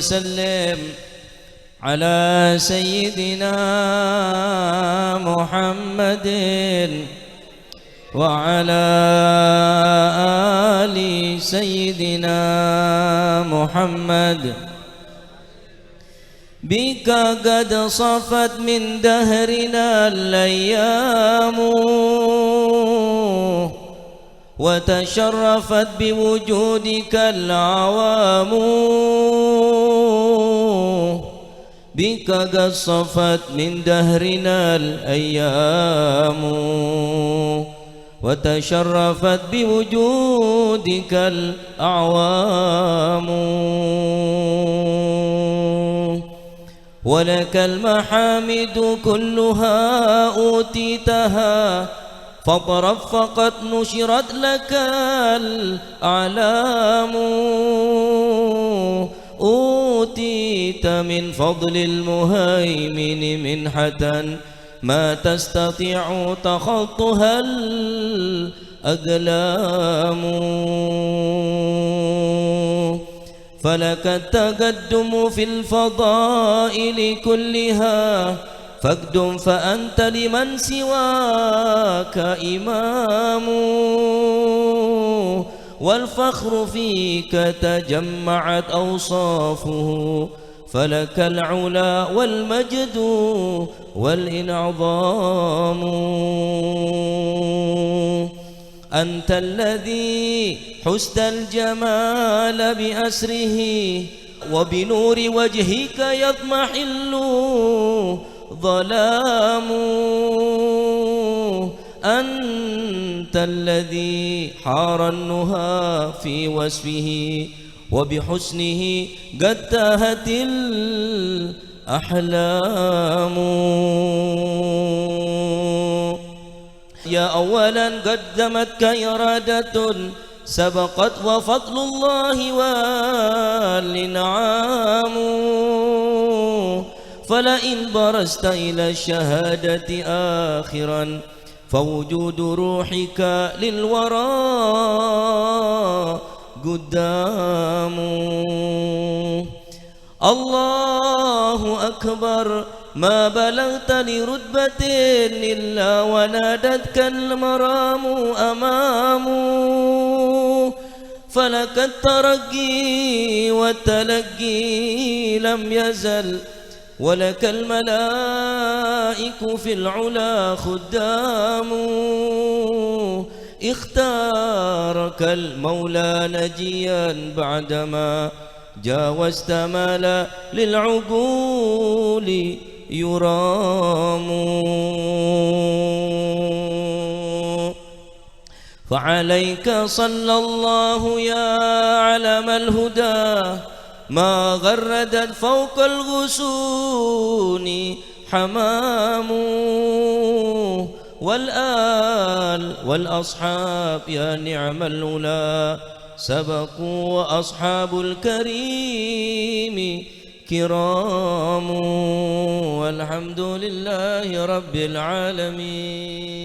وسلم على سيدنا محمد وعلى آل سيدنا محمد. بك قد صفت من دهرنا الأيام وتشرفت بوجودك الأعوام. بك قد صفت من دهرنا الأيام وتشرفت بوجودك الأعوام. ولك المحامد كلها أوتيتها فطرفقت نشرت لك الأعلام. أوتيت من فضل المهيمن منحة ما تستطيع تخطها الأقلام. فلك التقدم في الفضائل كلها فاقدم فأنت لمن سواك إمام. والفخر فيك تجمعت أوصافه فلك العلا والمجد والإنعظام. أنت الذي حسن الجمال بأسره وبنور وجهك يضمحل ظلام. أنت الذي حار النهى في وصفه وبحسنه قد تاهت الأحلام. يا أولا قدمتك إرادة سبقت وفضل الله والإنعام. فلئن برزت إلى الشهادة آخرا فوجود روحك للورى قدام. الله أكبر ما بلغت لرتبة إلا ونادتك المرام أمام. فلك الترقي والتلقي لم يزل ولك الملائك في العلا خدام. اختارك المولى نجيا بعدما جاوزت ما لا للعقول يرام. فعليك صلى الله يا علم الهدى ما غردت فوق الغصون حمام. والآل والأصحاب يا نعم الأولى سبقوا وأصحاب الكريم كرام. والحمد لله رب العالمين.